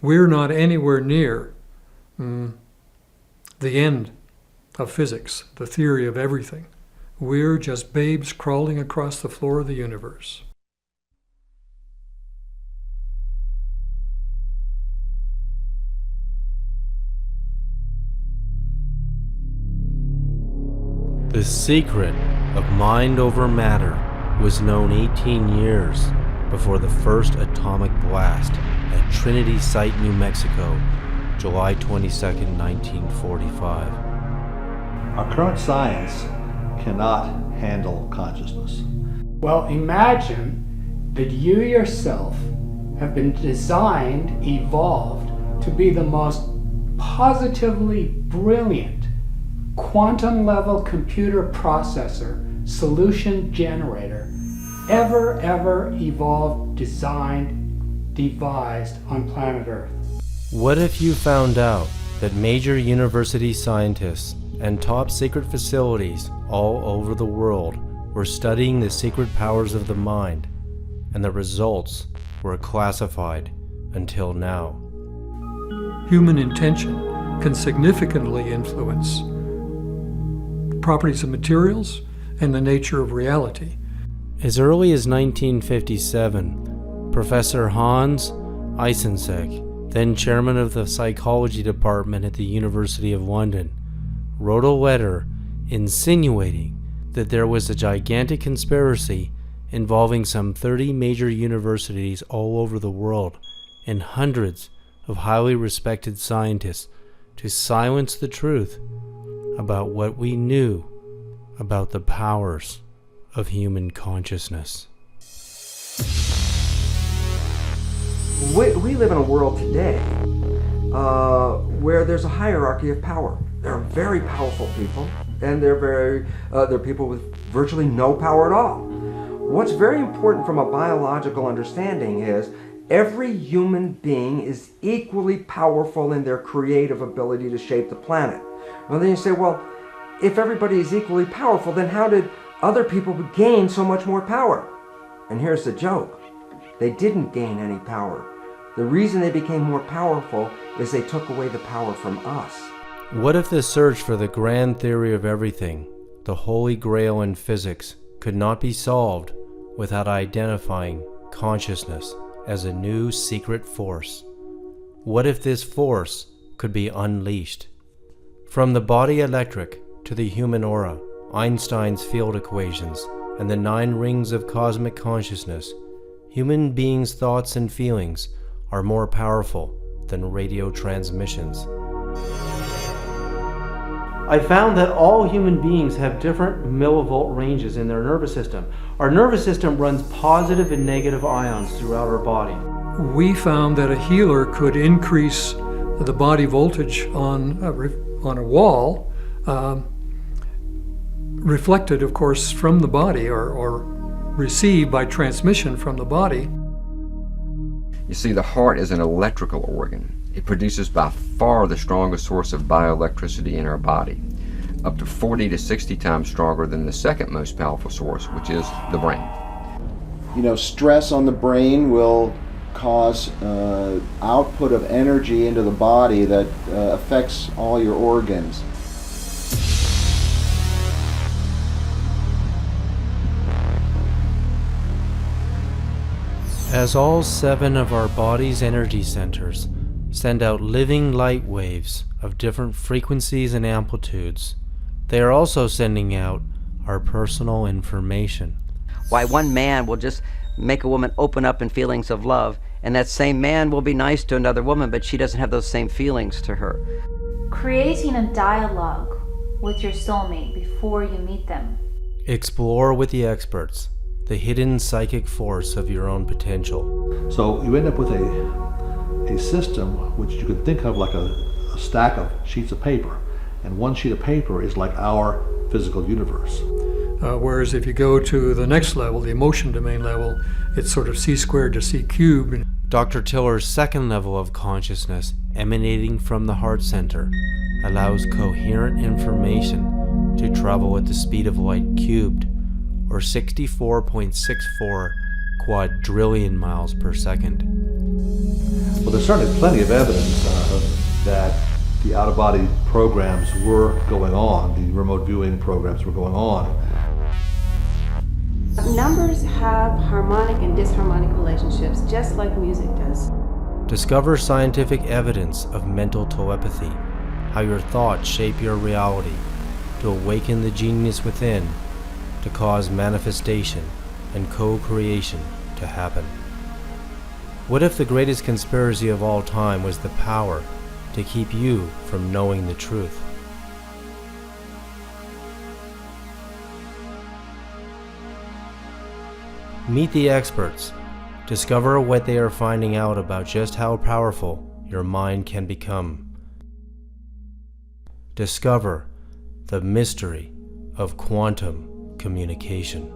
We're not anywhere near the end of physics, the theory of everything. We're just babes crawling across the floor of the universe. The secret of mind over matter was known 18 years before the first atomic blast at Trinity Site, New Mexico, July 22nd, 1945. Our current science cannot handle consciousness. Well, imagine that you yourself have been designed, evolved to be the most positively brilliant quantum level computer processor, solution generator, ever evolved, designed, devised on planet Earth. What if you found out that major university scientists and top secret facilities all over the world were studying the secret powers of the mind, and the results were classified until now? Human intention can significantly influence properties of materials and the nature of reality. As early as 1957, Professor Hans Eysenck, then chairman of the psychology department at the University of London, wrote a letter insinuating that there was a gigantic conspiracy involving some 30 major universities all over the world and hundreds of highly respected scientists to silence the truth about what we knew about the powers of human consciousness. We live in a world today where there's a hierarchy of power. There are very powerful people, and there are people with virtually no power at all. What's very important from a biological understanding is every human being is equally powerful in their creative ability to shape the planet. Well, then you say, well, if everybody is equally powerful, then how did other people gain so much more power? And here's the joke. They didn't gain any power. The reason they became more powerful is they took away the power from us. What if the search for the grand theory of everything, the holy grail in physics, could not be solved without identifying consciousness as a new secret force? What if this force could be unleashed? From the body electric to the human aura, Einstein's field equations, and the 9 rings of cosmic consciousness, human beings' thoughts and feelings are more powerful than radio transmissions. I found that all human beings have different millivolt ranges in their nervous system. Our nervous system runs positive and negative ions throughout our body. We found that a healer could increase the body voltage on a wall, reflected, of course, from the body or received by transmission from the body. You see, the heart is an electrical organ. It produces by far the strongest source of bioelectricity in our body, up to 40 to 60 times stronger than the second most powerful source, which is the brain. You know, stress on the brain will cause output of energy into the body that affects all your organs. As all 7 of our body's energy centers send out living light waves of different frequencies and amplitudes, they are also sending out our personal information. Why one man will just make a woman open up in feelings of love, and that same man will be nice to another woman, but she doesn't have those same feelings to her. Creating a dialogue with your soulmate before you meet them. Explore with the experts the hidden psychic force of your own potential. So you end up with a system which you can think of like a stack of sheets of paper, and one sheet of paper is like our physical universe. Whereas if you go to the next level, the emotion domain level, it's sort of c squared to c cubed. Dr. Tiller's second level of consciousness, emanating from the heart center, allows coherent information to travel at the speed of light cubed, or 64.64 quadrillion miles per second. Well, there's certainly plenty of evidence that the out-of-body programs were going on, the remote viewing programs were going on. Numbers have harmonic and disharmonic relationships, just like music does. Discover scientific evidence of mental telepathy, how your thoughts shape your reality, to awaken the genius within, to cause manifestation and co-creation to happen. What if the greatest conspiracy of all time was the power to keep you from knowing the truth? Meet the experts. Discover what they are finding out about just how powerful your mind can become. Discover the mystery of quantum communication.